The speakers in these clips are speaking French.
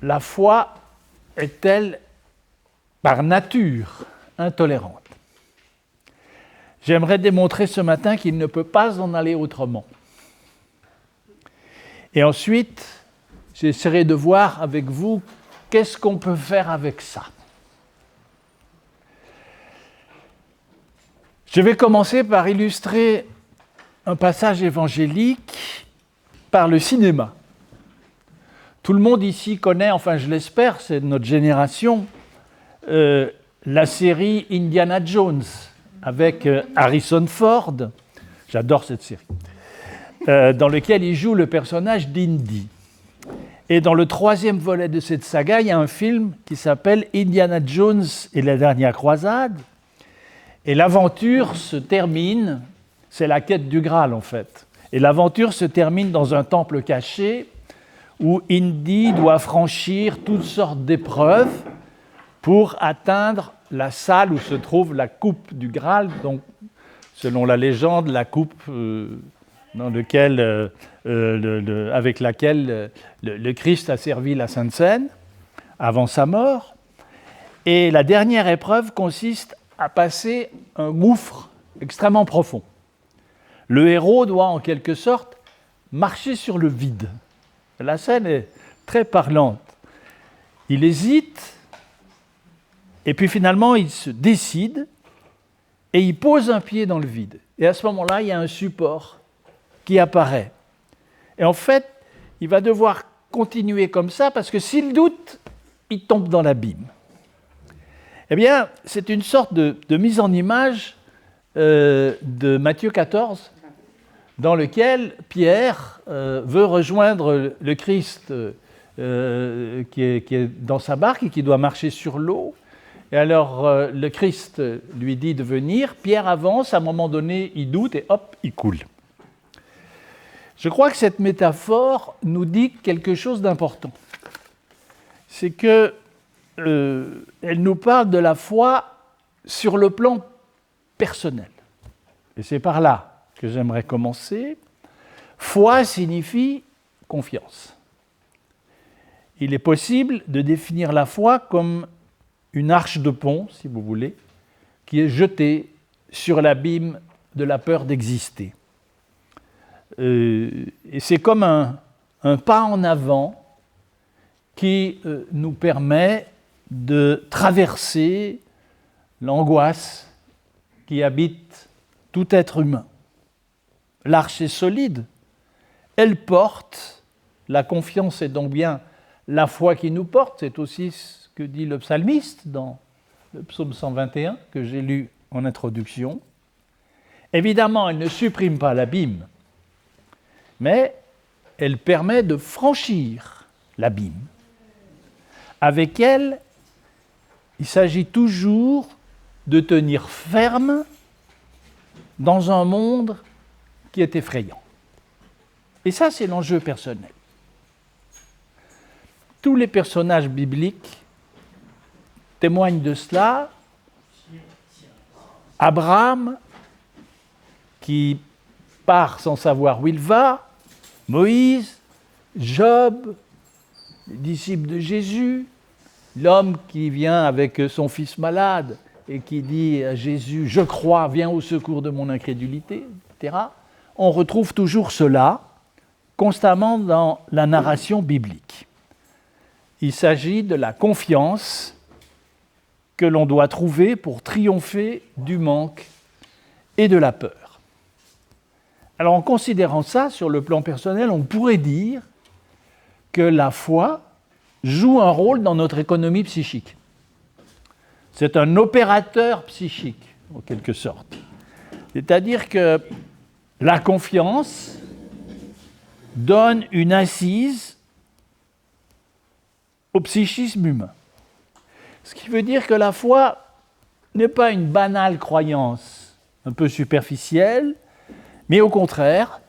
la foi est-elle par nature intolérante? J'aimerais démontrer ce matin qu'il ne peut pas en aller autrement. Et ensuite, j'essaierai de voir avec vous qu'est-ce qu'on peut faire avec ça. Je vais commencer par illustrer un passage évangélique par le cinéma. Tout le monde ici connaît, enfin je l'espère, c'est de notre génération, la série Indiana Jones avec Harrison Ford, j'adore cette série, dans lequel il joue le personnage d'Indy. Et dans le 3e volet de cette saga, il y a un film qui s'appelle Indiana Jones et la dernière croisade. Et l'aventure se termine, c'est la quête du Graal en fait, et l'aventure se termine dans un temple caché où Indy doit franchir toutes sortes d'épreuves pour atteindre la salle où se trouve la coupe du Graal, donc selon la légende, la coupe avec laquelle le Christ a servi la Sainte Seine avant sa mort. Et la dernière épreuve consiste à passer un gouffre extrêmement profond. Le héros doit en quelque sorte marcher sur le vide. La scène est très parlante. Il hésite, et puis finalement il se décide, et il pose un pied dans le vide. Et à ce moment-là, il y a un support qui apparaît. Et en fait, il va devoir continuer comme ça, parce que s'il doute, il tombe dans l'abîme. Eh bien, c'est une sorte de mise en image de Matthieu 14, dans lequel Pierre veut rejoindre le Christ qui est dans sa barque et qui doit marcher sur l'eau. Et alors, le Christ lui dit de venir, Pierre avance, à un moment donné, il doute et hop, il coule. Je crois que cette métaphore nous dit quelque chose d'important. C'est que elle nous parle de la foi sur le plan personnel. Et c'est par là que j'aimerais commencer. Foi signifie confiance. Il est possible de définir la foi comme une arche de pont, si vous voulez, qui est jetée sur l'abîme de la peur d'exister. Et c'est comme un pas en avant qui nous permet de traverser l'angoisse qui habite tout être humain. L'arche est solide, elle porte, la confiance est donc bien la foi qui nous porte, c'est aussi ce que dit le psalmiste dans le psaume 121 que j'ai lu en introduction. Évidemment, elle ne supprime pas l'abîme, mais elle permet de franchir l'abîme. Avec elle, il s'agit toujours de tenir ferme dans un monde qui est effrayant. Et ça, c'est l'enjeu personnel. Tous les personnages bibliques témoignent de cela. Abraham, qui part sans savoir où il va, Moïse, Job, les disciples de Jésus, l'homme qui vient avec son fils malade et qui dit à Jésus « Je crois, viens au secours de mon incrédulité », etc. On retrouve toujours cela constamment dans la narration biblique. Il s'agit de la confiance que l'on doit trouver pour triompher du manque et de la peur. Alors en considérant ça sur le plan personnel, on pourrait dire que la foi joue un rôle dans notre économie psychique. C'est un opérateur psychique, en quelque sorte. C'est-à-dire que la confiance donne une assise au psychisme humain. Ce qui veut dire que la foi n'est pas une banale croyance un peu superficielle, mais au contraire,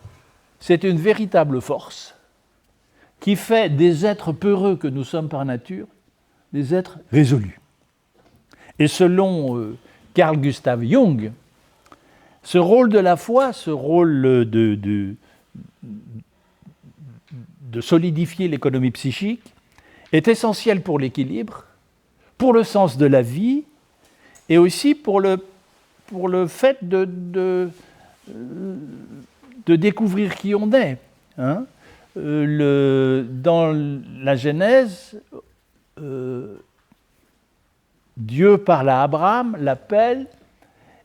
c'est une véritable force qui fait des êtres peureux que nous sommes par nature, des êtres résolus. Et selon Carl Gustav Jung, ce rôle de la foi, ce rôle de solidifier l'économie psychique, est essentielle pour l'équilibre, pour le sens de la vie, et aussi pour le fait de découvrir qui on est. Hein. Dans la Genèse, Dieu parle à Abraham, l'appelle,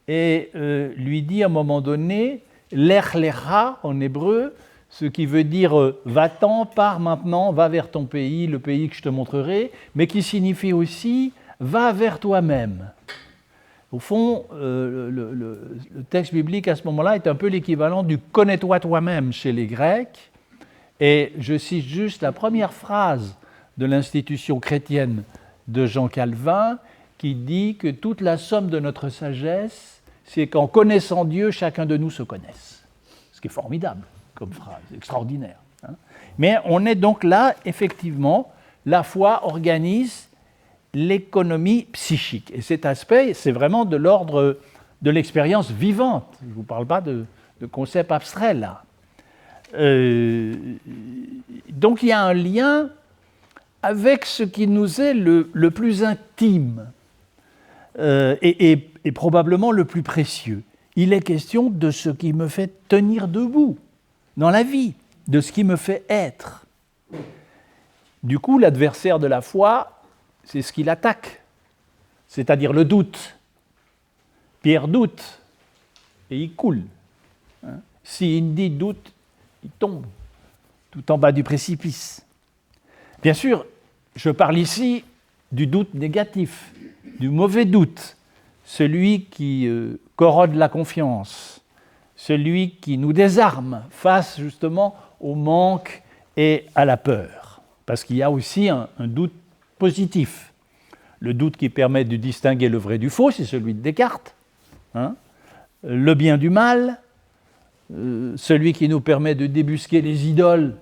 et lui dit à un moment donné, Lech lecha en hébreu, ce qui veut dire va-t'en, pars maintenant, va vers ton pays, le pays que je te montrerai, mais qui signifie aussi va vers toi-même. Au fond, le texte biblique à ce moment-là est un peu l'équivalent du connais-toi toi-même chez les Grecs. Et je cite juste la première phrase de l'institution chrétienne de Jean Calvin qui dit que toute la somme de notre sagesse, c'est qu'en connaissant Dieu, chacun de nous se connaisse. Ce qui est formidable comme phrase, extraordinaire. Hein. Mais on est donc là, effectivement, la foi organise l'économie psychique. Et cet aspect, c'est vraiment de l'ordre de l'expérience vivante. Je ne vous parle pas de concepts abstraits, là. Donc il y a un lien avec ce qui nous est le plus intime et probablement le plus précieux. Il est question de ce qui me fait tenir debout dans la vie, de ce qui me fait être. Du coup, l'adversaire de la foi, c'est ce qui l'attaque, c'est-à-dire le doute. Pierre doute et il coule. Hein. Si Indy doute, il tombe tout en bas du précipice. Bien sûr, je parle ici du doute négatif, du mauvais doute, celui qui corrode la confiance, celui qui nous désarme face justement au manque et à la peur. Parce qu'il y a aussi un doute positif. Le doute qui permet de distinguer le vrai du faux, c'est celui de Descartes. Hein. Le bien du mal, celui qui nous permet de débusquer les idoles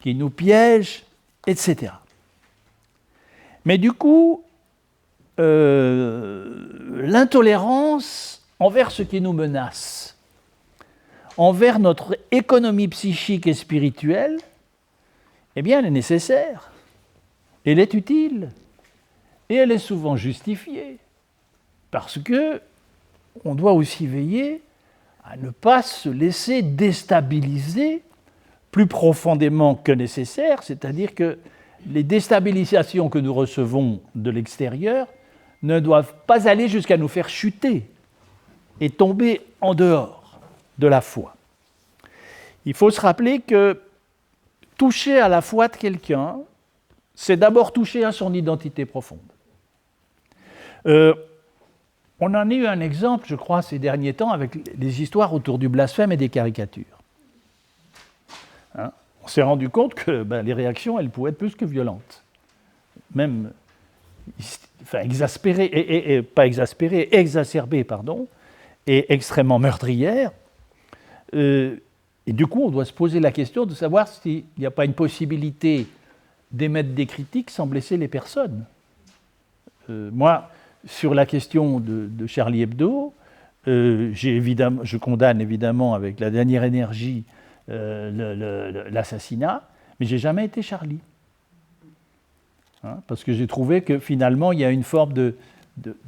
qui nous piègent, etc. Mais du coup, l'intolérance envers ce qui nous menace, envers notre économie psychique et spirituelle, eh bien, elle est nécessaire, elle est utile, et elle est souvent justifiée, parce que on doit aussi veiller à ne pas se laisser déstabiliser plus profondément que nécessaire, c'est-à-dire que les déstabilisations que nous recevons de l'extérieur ne doivent pas aller jusqu'à nous faire chuter et tomber en dehors de la foi. Il faut se rappeler que toucher à la foi de quelqu'un, c'est d'abord toucher à son identité profonde. On en a eu un exemple, je crois, ces derniers temps, avec les histoires autour du blasphème et des caricatures. Hein? On s'est rendu compte que les réactions, elles pouvaient être plus que violentes. Même exacerbées, et extrêmement meurtrières. Et du coup, on doit se poser la question de savoir s'il n'y a pas une possibilité d'émettre des critiques sans blesser les personnes. Moi, sur la question de Charlie Hebdo, je condamne évidemment avec la dernière énergie l'assassinat, mais je n'ai jamais été Charlie. Hein, parce que j'ai trouvé que finalement, il y a une forme de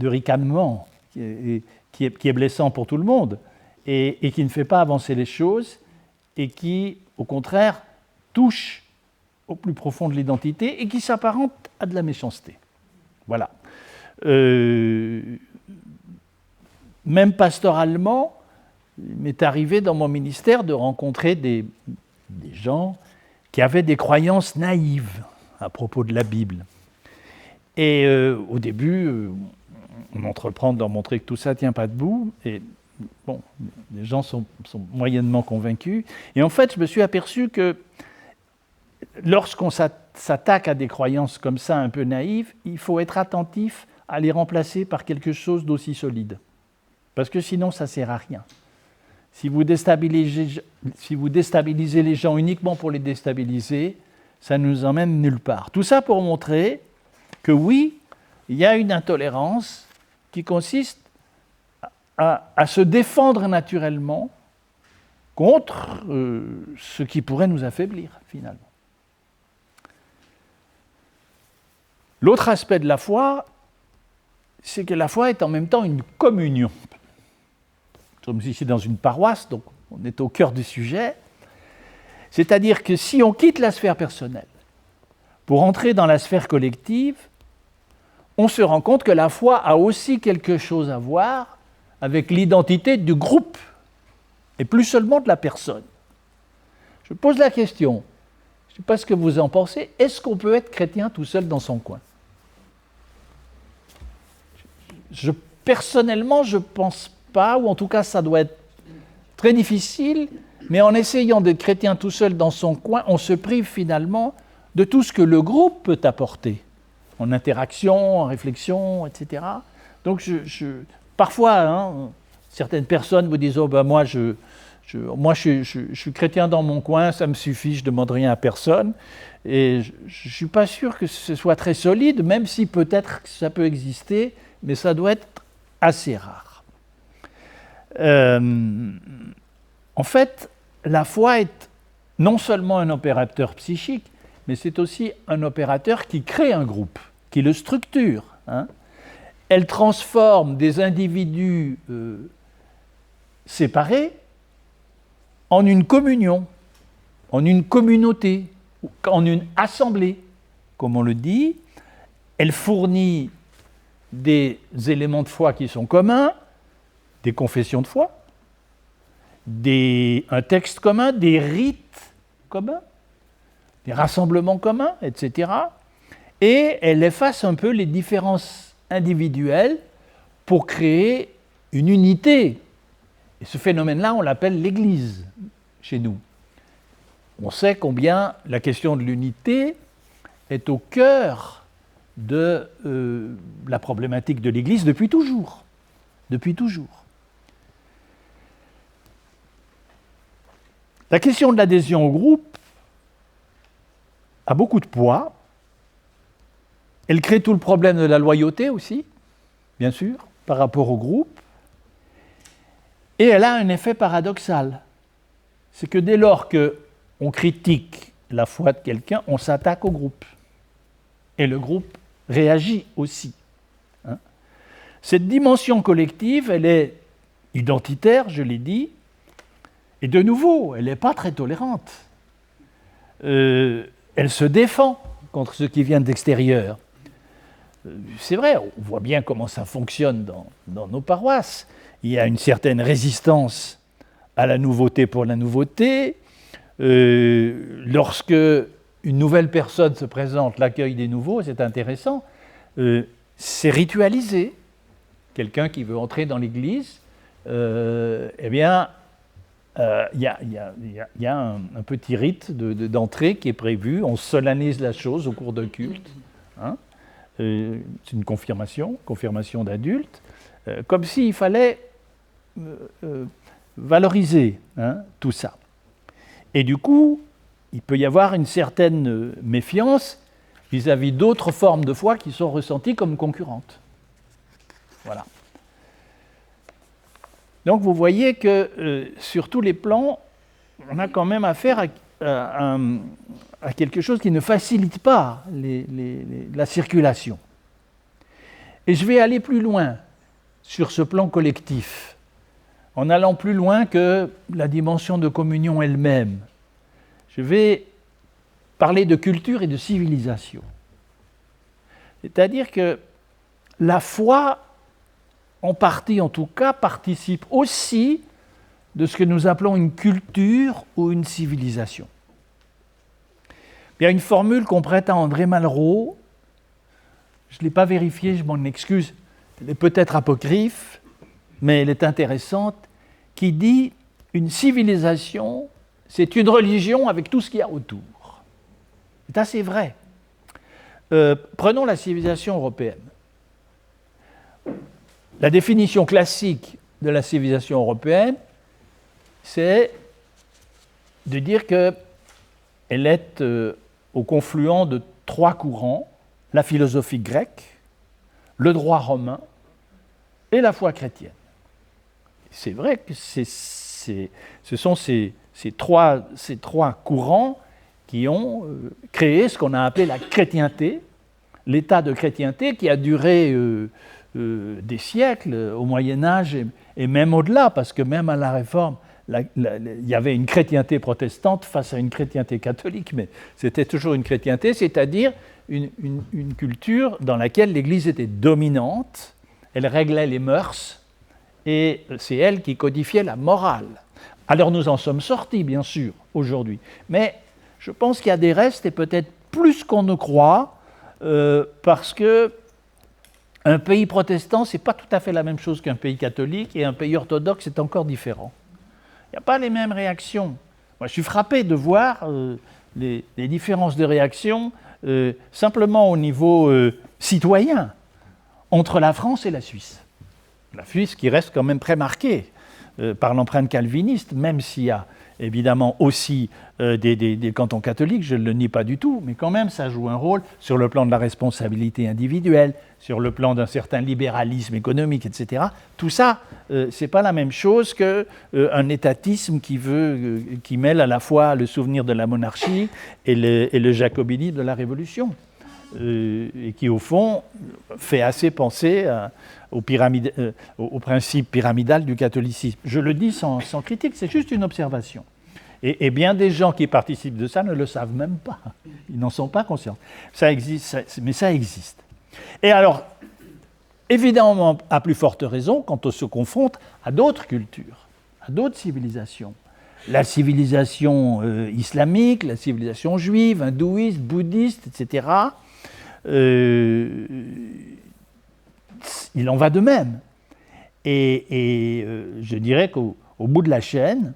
ricanement qui est blessant pour tout le monde et qui ne fait pas avancer les choses et qui, au contraire, touche au plus profond de l'identité et qui s'apparente à de la méchanceté. Voilà. Même pastoralement, il m'est arrivé dans mon ministère de rencontrer des gens qui avaient des croyances naïves à propos de la Bible. Et au début, on entreprend d'en montrer que tout ça ne tient pas debout. Et bon, les gens sont moyennement convaincus. Et en fait, je me suis aperçu que lorsqu'on s'attaque à des croyances comme ça, un peu naïves, il faut être attentif à les remplacer par quelque chose d'aussi solide. Parce que sinon, ça ne sert à rien. Si vous déstabilisez les gens uniquement pour les déstabiliser, ça ne nous emmène nulle part. Tout ça pour montrer que oui, il y a une intolérance qui consiste à se défendre naturellement contre ce qui pourrait nous affaiblir, finalement. L'autre aspect de la foi, c'est que la foi est en même temps une communion. Nous sommes ici dans une paroisse, donc on est au cœur du sujet. C'est-à-dire que si on quitte la sphère personnelle pour entrer dans la sphère collective, on se rend compte que la foi a aussi quelque chose à voir avec l'identité du groupe, et plus seulement de la personne. Je pose la question, je ne sais pas ce que vous en pensez, est-ce qu'on peut être chrétien tout seul dans son coin ? Personnellement, je ne pense pas, ou en tout cas ça doit être très difficile, mais en essayant d'être chrétien tout seul dans son coin, on se prive finalement de tout ce que le groupe peut apporter, en interaction, en réflexion, etc. Donc parfois, certaines personnes vous disent « Oh ben moi, je suis chrétien dans mon coin, ça me suffit, je ne demande rien à personne. » Et je ne suis pas sûr que ce soit très solide, même si peut-être ça peut exister, mais ça doit être assez rare. En fait, la foi est non seulement un opérateur psychique, mais c'est aussi un opérateur qui crée un groupe, qui le structure. Elle transforme des individus séparés en une communion, en une communauté, en une assemblée, comme on le dit. Elle fournit des éléments de foi qui sont communs, des confessions de foi, un texte commun, des rites communs, des rassemblements communs, etc. Et elle efface un peu les différences individuelles pour créer une unité. Et ce phénomène-là, on l'appelle l'Église chez nous. On sait combien la question de l'unité est au cœur de la problématique de l'Église depuis toujours. Depuis toujours. La question de l'adhésion au groupe a beaucoup de poids. Elle crée tout le problème de la loyauté aussi, bien sûr, par rapport au groupe. Et elle a un effet paradoxal. C'est que dès lors qu'on critique la foi de quelqu'un, on s'attaque au groupe. Et le groupe réagit aussi. Cette dimension collective, elle est identitaire, je l'ai dit, et de nouveau, elle n'est pas très tolérante. Elle se défend contre ce qui vient d'extérieur. C'est vrai, on voit bien comment ça fonctionne dans nos paroisses. Il y a une certaine résistance à la nouveauté pour la nouveauté. Lorsque une nouvelle personne se présente, l'accueil des nouveaux, c'est intéressant. C'est ritualisé. Quelqu'un qui veut entrer dans l'Église, eh bien, il y a un petit rite d'entrée qui est prévu. On solennise la chose au cours d'un culte. C'est une confirmation d'adulte, comme s'il fallait valoriser tout ça. Et du coup, il peut y avoir une certaine méfiance vis-à-vis d'autres formes de foi qui sont ressenties comme concurrentes. Voilà. Donc vous voyez que sur tous les plans, on a quand même affaire à quelque chose qui ne facilite pas la circulation. Et je vais aller plus loin sur ce plan collectif, en allant plus loin que la dimension de communion elle-même. Je vais parler de culture et de civilisation. C'est-à-dire que la foi, en partie en tout cas, participe aussi de ce que nous appelons une culture ou une civilisation. Il y a une formule qu'on prête à André Malraux, je ne l'ai pas vérifiée, je m'en excuse, elle est peut-être apocryphe, mais elle est intéressante, qui dit « une civilisation, c'est une religion avec tout ce qu'il y a autour ». C'est assez vrai. Prenons la civilisation européenne. La définition classique de la civilisation européenne, c'est de dire qu'elle est au confluent de trois courants, la philosophie grecque, le droit romain et la foi chrétienne. C'est vrai que ce sont ces trois courants qui ont créé ce qu'on a appelé la chrétienté l'état de chrétienté qui a duré des siècles au Moyen-Âge et même au-delà, parce que même à la Réforme, il y avait une chrétienté protestante face à une chrétienté catholique, mais c'était toujours une chrétienté, c'est-à-dire une culture dans laquelle l'Église était dominante, elle réglait les mœurs, et c'est elle qui codifiait la morale. Alors nous en sommes sortis, bien sûr, aujourd'hui, mais je pense qu'il y a des restes, et peut-être plus qu'on ne croit, parce que un pays protestant, ce n'est pas tout à fait la même chose qu'un pays catholique, et un pays orthodoxe, c'est encore différent. Il n'y a pas les mêmes réactions. Moi, je suis frappé de voir les différences de réaction simplement au niveau citoyen entre la France et la Suisse. La Suisse qui reste quand même très marquée par l'empreinte calviniste, même s'il y a évidemment aussi des cantons catholiques, je ne le nie pas du tout, mais quand même ça joue un rôle sur le plan de la responsabilité individuelle, sur le plan d'un certain libéralisme économique, etc. Tout ça, ce n'est pas la même chose qu'un étatisme qui mêle à la fois le souvenir de la monarchie et le jacobinisme de la Révolution, et qui au fond fait assez penser au principe pyramidal du catholicisme. Je le dis sans critique, c'est juste une observation. Et bien des gens qui participent de ça ne le savent même pas. Ils n'en sont pas conscients. Ça existe, mais ça existe. Et alors, évidemment, à plus forte raison, quand on se confronte à d'autres cultures, à d'autres civilisations. La civilisation islamique, la civilisation juive, hindouiste, bouddhiste, etc., il en va de même. Et je dirais qu'au bout de la chaîne,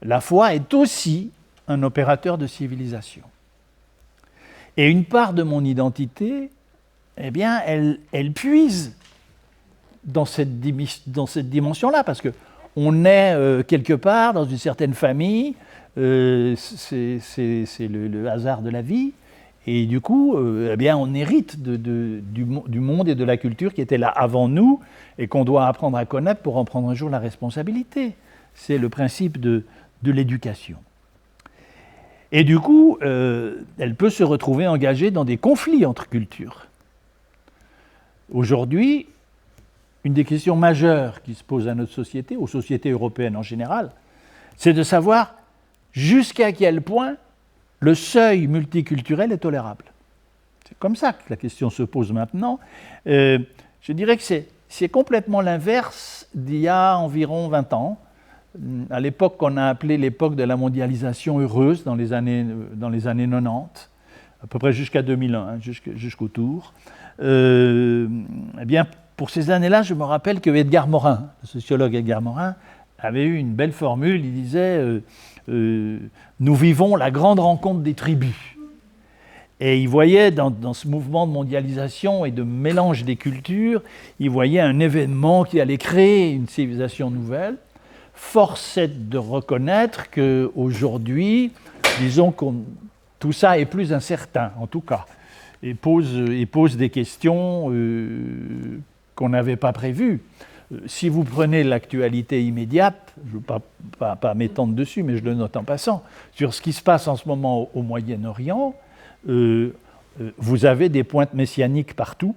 la foi est aussi un opérateur de civilisation. Et une part de mon identité, eh bien, elle puise dans cette dimension-là, parce qu'on est quelque part dans une certaine famille, c'est le hasard de la vie, et du coup, eh bien, on hérite du monde et de la culture qui était là avant nous, et qu'on doit apprendre à connaître pour en prendre un jour la responsabilité. C'est le principe de l'éducation. Et du coup, elle peut se retrouver engagée dans des conflits entre cultures. Aujourd'hui, une des questions majeures qui se posent à notre société, aux sociétés européennes en général, c'est de savoir jusqu'à quel point le seuil multiculturel est tolérable. C'est comme ça que la question se pose maintenant. Je dirais que c'est complètement l'inverse d'il y a environ 20 ans, à l'époque qu'on a appelée l'époque de la mondialisation heureuse dans les années 90, à peu près jusqu'à 2001, hein, jusqu'au tour. Eh bien, pour ces années-là, je me rappelle que Edgar Morin, le sociologue Edgar Morin, avait eu une belle formule. Il disait nous vivons la grande rencontre des tribus. Et il voyait dans ce mouvement de mondialisation et de mélange des cultures, il voyait un événement qui allait créer une civilisation nouvelle. Force est de reconnaître qu'aujourd'hui, disons que tout ça est plus incertain, en tout cas, et pose des questions qu'on n'avait pas prévues. Si vous prenez l'actualité immédiate, je ne veux pas m'étendre dessus, mais je le note en passant, sur ce qui se passe en ce moment au Moyen-Orient, vous avez des pointes messianiques partout,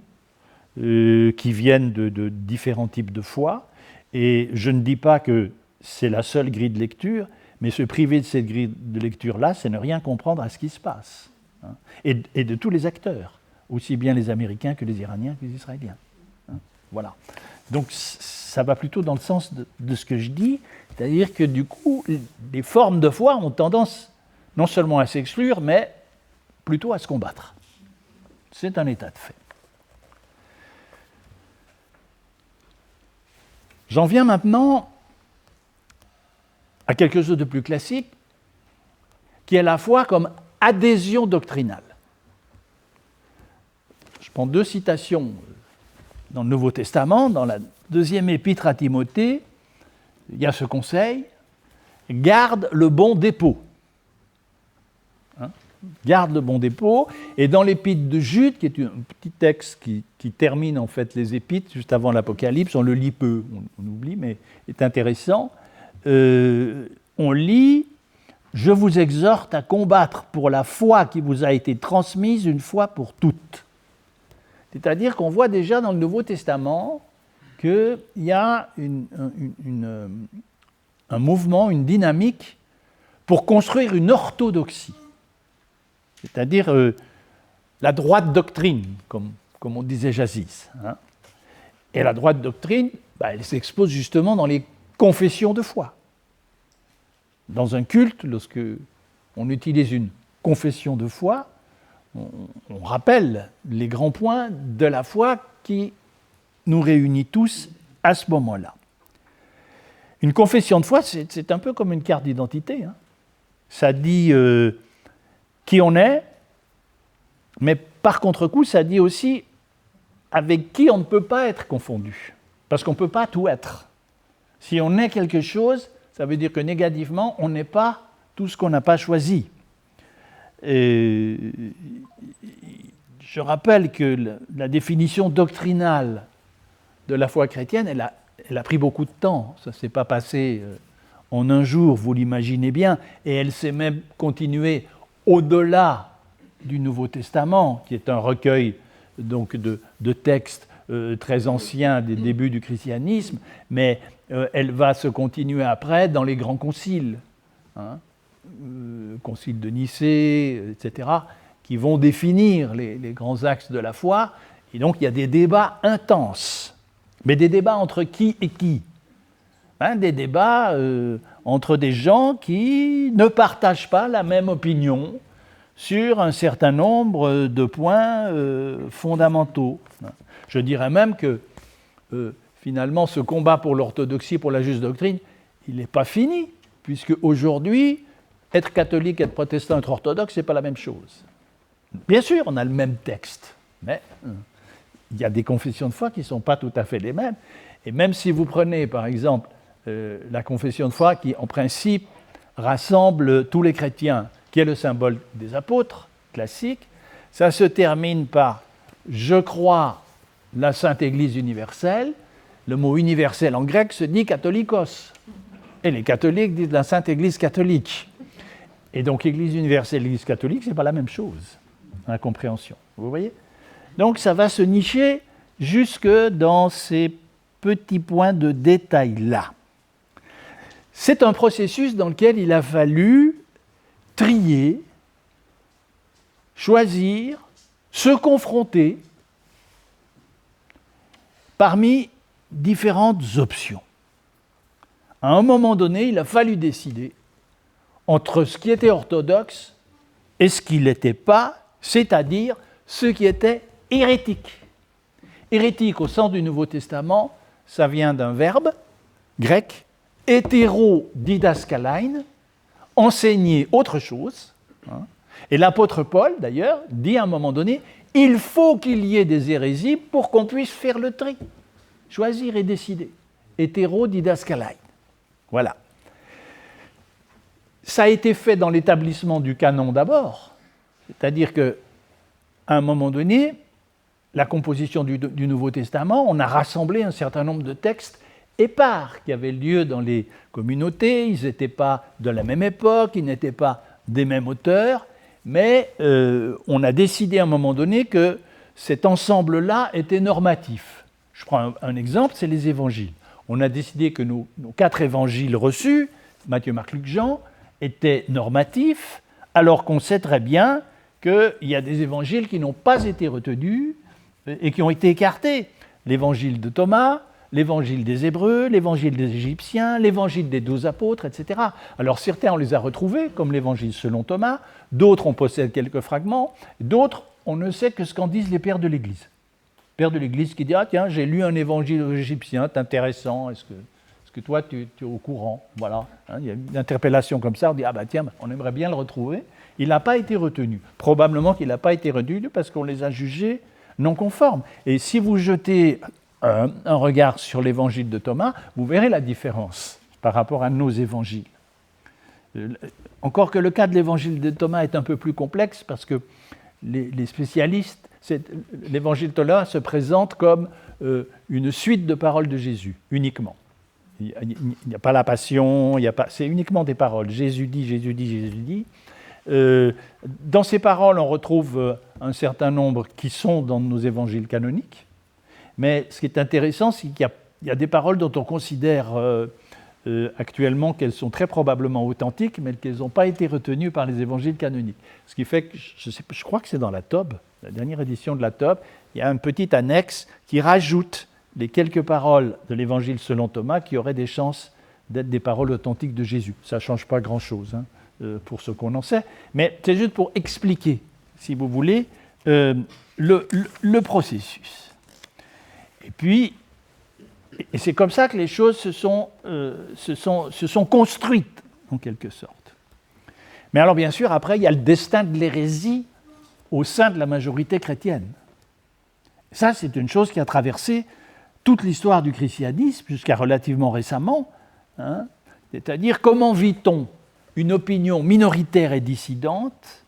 qui viennent de différents types de foi, et je ne dis pas que c'est la seule grille de lecture, mais se priver de cette grille de lecture-là, c'est ne rien comprendre à ce qui se passe. Hein, et de tous les acteurs, aussi bien les Américains que les Iraniens que les Israéliens. Hein, voilà. Donc ça va plutôt dans le sens de ce que je dis, c'est-à-dire que du coup, les formes de foi ont tendance non seulement à s'exclure, mais plutôt à se combattre. C'est un état de fait. J'en viens maintenant à quelque chose de plus classique, qui est la foi comme adhésion doctrinale. Je prends deux citations dans le Nouveau Testament, dans la deuxième épître à Timothée, il y a ce conseil, garde le bon dépôt. Hein, garde le bon dépôt. Et dans l'épître de Jude, qui est un petit texte qui termine en fait les épîtres, juste avant l'Apocalypse, on le lit peu, on oublie, mais est intéressant, on lit « Je vous exhorte à combattre pour la foi qui vous a été transmise une fois pour toutes ». C'est-à-dire qu'on voit déjà dans le Nouveau Testament qu'il y a un mouvement, une dynamique pour construire une orthodoxie, c'est-à-dire la droite doctrine, comme on disait jadis. Hein. Et la droite doctrine, elle s'expose justement dans les confessions de foi. Dans un culte, lorsque on utilise une confession de foi, on rappelle les grands points de la foi qui nous réunit tous à ce moment-là. Une confession de foi, c'est un peu comme une carte d'identité. Hein. Ça dit qui on est, mais par contre-coup, ça dit aussi avec qui on ne peut pas être confondu. Parce qu'on ne peut pas tout être. Si on est quelque chose, ça veut dire que négativement, on n'est pas tout ce qu'on n'a pas choisi. Et je rappelle que la définition doctrinale de la foi chrétienne, elle a pris beaucoup de temps. Ça ne s'est pas passé en un jour, vous l'imaginez bien, et elle s'est même continuée au-delà du Nouveau Testament, qui est un recueil donc, de textes très anciens des débuts du christianisme, mais elle va se continuer après dans les grands conciles, hein, concile de Nicée, etc., qui vont définir les grands axes de la foi. Et donc il y a des débats intenses, mais des débats entre qui et qui, hein, des débats entre des gens qui ne partagent pas la même opinion sur un certain nombre de points fondamentaux. Je dirais même que finalement ce combat pour l'orthodoxie, pour la juste doctrine, il n'est pas fini, puisque aujourd'hui, être catholique, être protestant, être orthodoxe, ce n'est pas la même chose. Bien sûr, on a le même texte, mais il y a des confessions de foi qui ne sont pas tout à fait les mêmes. Et même si vous prenez, par exemple, la confession de foi qui, en principe, rassemble tous les chrétiens, qui est le symbole des apôtres, classique, ça se termine par « je crois la Sainte Église universelle ». Le mot « universel » en grec se dit « katholikos ». Et les catholiques disent la Sainte Église catholique. Et donc l'Église universelle et l'Église catholique, ce n'est pas la même chose, la compréhension. Vous voyez ? Donc ça va se nicher jusque dans ces petits points de détail-là. C'est un processus dans lequel il a fallu trier, choisir, se confronter parmi différentes options. À un moment donné, il a fallu décider entre ce qui était orthodoxe et ce qui ne l'était pas, c'est-à-dire ce qui était hérétique. Hérétique au sens du Nouveau Testament, ça vient d'un verbe grec, hétéro didaskalein, enseigner autre chose. Hein. Et l'apôtre Paul, d'ailleurs, dit à un moment donné, il faut qu'il y ait des hérésies pour qu'on puisse faire le tri, choisir et décider. Hétéro didaskalein. Voilà. Ça a été fait dans l'établissement du canon d'abord, c'est-à-dire qu'à un moment donné, la composition du Nouveau Testament, on a rassemblé un certain nombre de textes épars qui avaient lieu dans les communautés, ils n'étaient pas de la même époque, ils n'étaient pas des mêmes auteurs, mais on a décidé à un moment donné que cet ensemble-là était normatif. Je prends un exemple, c'est les évangiles. On a décidé que nos 4 évangiles reçus, Matthieu, Marc, Luc, Jean, étaient normatifs, alors qu'on sait très bien qu'il y a des évangiles qui n'ont pas été retenus et qui ont été écartés. L'évangile de Thomas, l'évangile des Hébreux, l'évangile des Égyptiens, l'évangile des 12 apôtres, etc. Alors certains, on les a retrouvés, comme l'évangile selon Thomas, d'autres, on possède quelques fragments, d'autres, on ne sait que ce qu'en disent les pères de l'Église. Père de l'Église qui dit « Ah tiens, j'ai lu un évangile égyptien, c'est intéressant, est-ce que toi, tu es au courant ?» Voilà, hein, il y a une interpellation comme ça, on dit « Ah ben tiens, on aimerait bien le retrouver ». Il n'a pas été retenu. Probablement qu'il n'a pas été retenu parce qu'on les a jugés non conformes. Et si vous jetez un regard sur l'évangile de Thomas, vous verrez la différence par rapport à nos évangiles. Encore que le cas de l'évangile de Thomas est un peu plus complexe parce que les spécialistes, l'évangile de Thomas se présente comme une suite de paroles de Jésus, uniquement. Il n'y a pas la passion, c'est uniquement des paroles. Jésus dit, Jésus dit, Jésus dit. Dans ces paroles, on retrouve un certain nombre qui sont dans nos évangiles canoniques. Mais ce qui est intéressant, c'est qu'il y a des paroles dont on considère actuellement qu'elles sont très probablement authentiques, mais qu'elles n'ont pas été retenues par les évangiles canoniques. Ce qui fait que, je crois que c'est dans la Tob, la dernière édition de la Tob, il y a un petit annexe qui rajoute les quelques paroles de l'évangile selon Thomas qui auraient des chances d'être des paroles authentiques de Jésus. Ça ne change pas grand-chose pour ce qu'on en sait, mais c'est juste pour expliquer, si vous voulez, le processus. Et puis, et c'est comme ça que les choses se sont construites, en quelque sorte. Mais alors, bien sûr, après, il y a le destin de l'hérésie au sein de la majorité chrétienne. Ça, c'est une chose qui a traversé toute l'histoire du christianisme, jusqu'à relativement récemment. C'est-à-dire, comment vit-on une opinion minoritaire et dissidente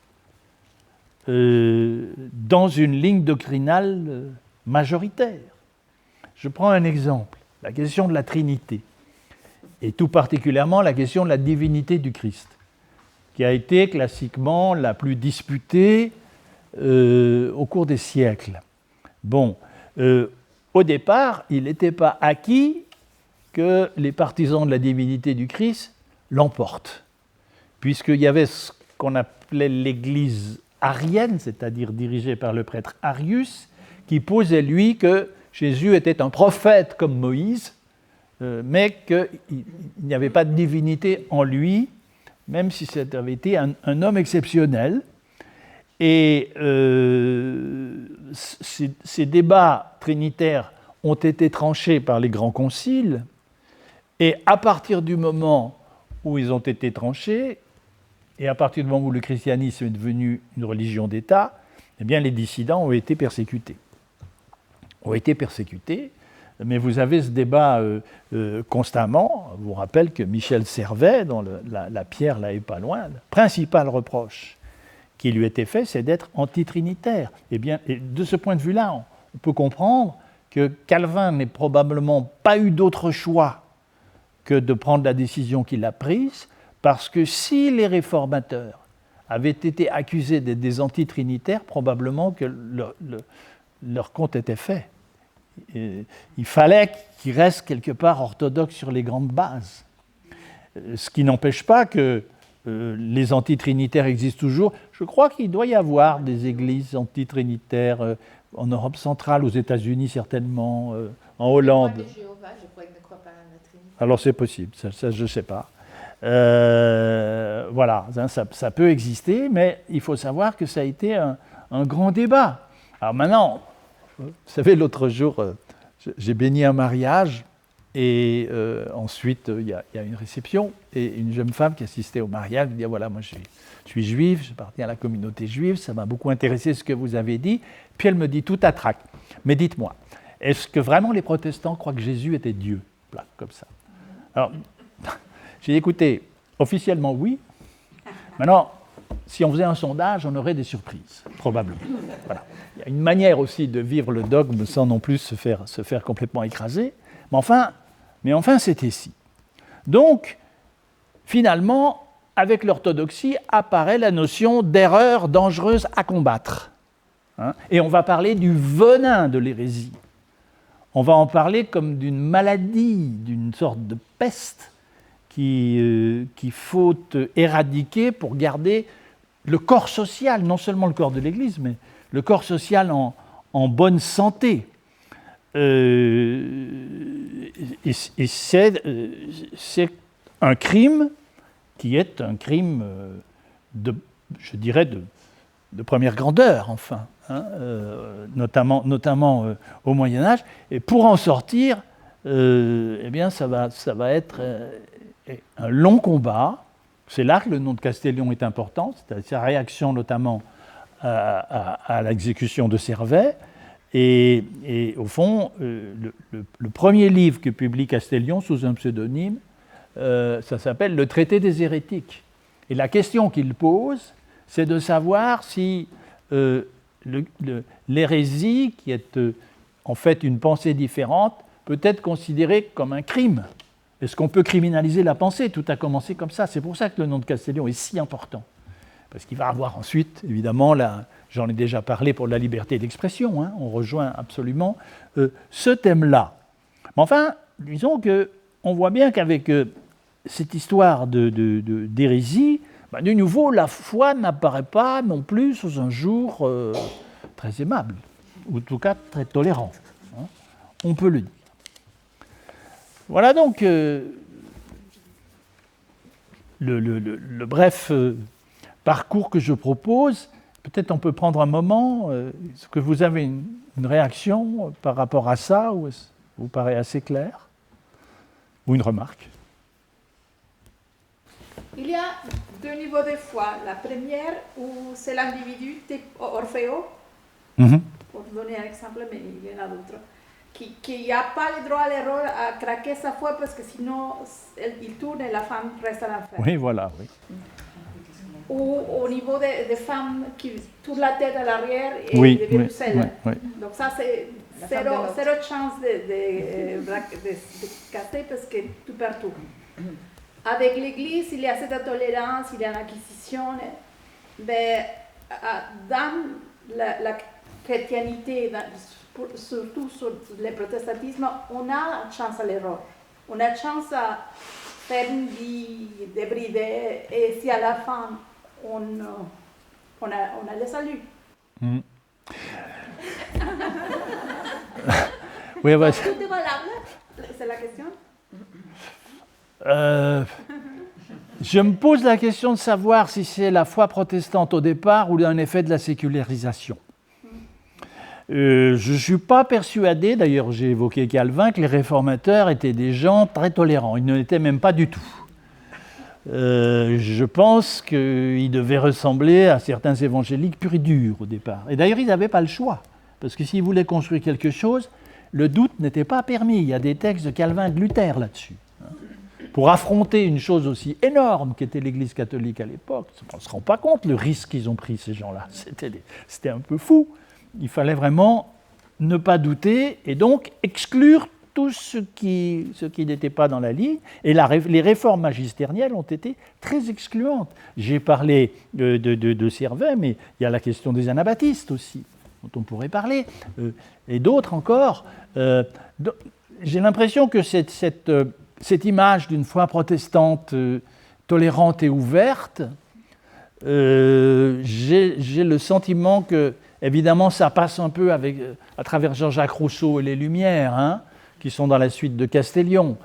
dans une ligne doctrinale majoritaire? Je prends un exemple, la question de la Trinité, et tout particulièrement la question de la divinité du Christ, qui a été classiquement la plus disputée au cours des siècles. Bon, au départ, il n'était pas acquis que les partisans de la divinité du Christ l'emportent, puisqu'il y avait ce qu'on appelait l'Église arienne, c'est-à-dire dirigée par le prêtre Arius, qui posait, lui, que Jésus était un prophète comme Moïse, mais qu'il n'y avait pas de divinité en lui, même si ça avait été un homme exceptionnel. Et ces débats trinitaires ont été tranchés par les grands conciles, et à partir du moment où ils ont été tranchés, et à partir du moment où le christianisme est devenu une religion d'État, eh bien les dissidents ont été persécutés. Mais vous avez ce débat constamment. Je vous rappelle que Michel Servet, dans la pierre là est pas loin, le principal reproche qui lui était fait, c'est d'être antitrinitaire. Et bien, et de ce point de vue-là, on peut comprendre que Calvin n'ait probablement pas eu d'autre choix que de prendre la décision qu'il a prise, parce que si les réformateurs avaient été accusés d'être des antitrinitaires, probablement que leur compte était fait. Et il fallait qu'ils restent quelque part orthodoxes sur les grandes bases. Ce qui n'empêche pas que les antitrinitaires existent toujours. Je crois qu'il doit y avoir des églises antitrinitaires en Europe centrale, aux États-Unis certainement, en Hollande. Les Jéhovah, je crois qu'ils ne croient pas à la Trinité. Alors c'est possible, ça je ne sais pas. Voilà, ça peut exister, mais il faut savoir que ça a été un grand débat. Alors maintenant, vous savez, l'autre jour, j'ai béni un mariage, et ensuite il y a une réception, et une jeune femme qui assistait au mariage me dit, voilà, moi je suis juif, j'appartiens à la communauté juive, ça m'a beaucoup intéressé ce que vous avez dit. Puis elle me dit tout à trac, mais dites-moi, est-ce que vraiment les protestants croient que Jésus était Dieu? Là, comme ça. Alors, j'ai dit, écoutez, officiellement oui. Maintenant, si on faisait un sondage, on aurait des surprises, probablement. Voilà. Il y a une manière aussi de vivre le dogme sans non plus se faire complètement écraser. Mais enfin, c'était si. Donc, finalement, avec l'orthodoxie apparaît la notion d'erreur dangereuse à combattre. Et on va parler du venin de l'hérésie. On va en parler comme d'une maladie, d'une sorte de peste qu'il faut éradiquer pour garder le corps social, non seulement le corps de l'Église, mais le corps social en bonne santé. Et c'est un crime qui est un crime je dirais, de première grandeur, enfin, notamment au Moyen-Âge. Et pour en sortir, eh bien, ça va être un long combat. C'est là que le nom de Castellion est important, c'est sa réaction notamment à l'exécution de Servet. Et au fond, le premier livre que publie Castellion sous un pseudonyme, ça s'appelle « Le traité des hérétiques ». Et la question qu'il pose, c'est de savoir si l'hérésie, qui est en fait une pensée différente, peut être considérée comme un crime. Est-ce qu'on peut criminaliser la pensée? Tout a commencé comme ça. C'est pour ça que le nom de Castellion est si important. Parce qu'il va avoir ensuite, évidemment, j'en ai déjà parlé pour la liberté d'expression, on rejoint absolument ce thème-là. Mais enfin, disons qu'on voit bien qu'avec cette histoire d'hérésie, de nouveau, la foi n'apparaît pas non plus sous un jour très aimable, ou en tout cas très tolérant. On peut le dire. Voilà donc le bref parcours que je propose. Peut-être on peut prendre un moment. Est-ce que vous avez une réaction par rapport à ça, ou est-ce que vous paraît assez clair? Ou une remarque? Il y a deux niveaux de foi. La première, où c'est l'individu type Orfeo, pour donner un exemple, mais il y en a d'autres, qui n'a pas le droit à l'erreur à craquer sa foi parce que sinon il tourne et la femme reste à l'enfer. Oui, voilà, oui. Ou au niveau des femmes qui tournent la tête à l'arrière et oui, deviennent celles. Oui. Donc ça, c'est zéro chance de casser parce que tu perds tout. Avec l'Église, il y a cette tolérance, il y a l'acquisition. Mais dans la chrétienté, surtout sur le protestantisme, on a chance à l'erreur. On a chance à faire une vie débridée et si à la fin on a le salut. Oui, bah, tout est valable, c'est la question. Je me pose la question de savoir si c'est la foi protestante au départ ou un effet de la sécularisation. Je ne suis pas persuadé, d'ailleurs j'ai évoqué Calvin, que les réformateurs étaient des gens très tolérants. Ils ne l'étaient même pas du tout. Je pense qu'ils devaient ressembler à certains évangéliques purs et durs au départ. Et d'ailleurs, ils n'avaient pas le choix, parce que s'ils voulaient construire quelque chose, le doute n'était pas permis. Il y a des textes de Calvin et de Luther là-dessus. Pour affronter une chose aussi énorme qu'était l'Église catholique à l'époque, on ne se rend pas compte le risque qu'ils ont pris, ces gens-là. C'était un peu fou. Il fallait vraiment ne pas douter et donc exclure tout ce qui n'était pas dans la ligne. Et les réformes magistérielles ont été très excluantes. J'ai parlé de Servet, mais il y a la question des anabaptistes aussi, dont on pourrait parler, et d'autres encore. J'ai l'impression que cette image d'une foi protestante tolérante et ouverte, j'ai le sentiment que, évidemment, ça passe un peu à travers Jean-Jacques Rousseau et les Lumières, qui sont dans la suite de Castellion,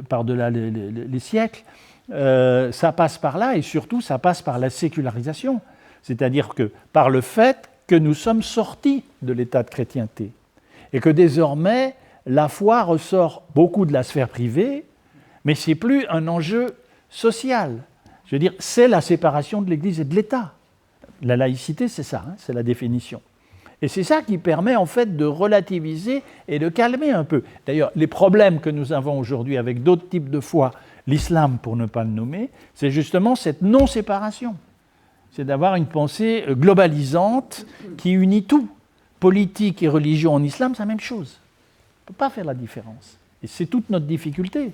par-delà les siècles. Ça passe par là, et surtout, ça passe par la sécularisation. C'est-à-dire que par le fait que nous sommes sortis de l'état de chrétienté, et que désormais, la foi ressort beaucoup de la sphère privée, mais ce n'est plus un enjeu social. Je veux dire, c'est la séparation de l'Église et de l'État. La laïcité, c'est ça, c'est la définition. Et c'est ça qui permet en fait de relativiser et de calmer un peu. D'ailleurs, les problèmes que nous avons aujourd'hui avec d'autres types de foi, l'islam pour ne pas le nommer, c'est justement cette non-séparation. C'est d'avoir une pensée globalisante qui unit tout. Politique et religion en islam, c'est la même chose. On ne peut pas faire la différence. Et c'est toute notre difficulté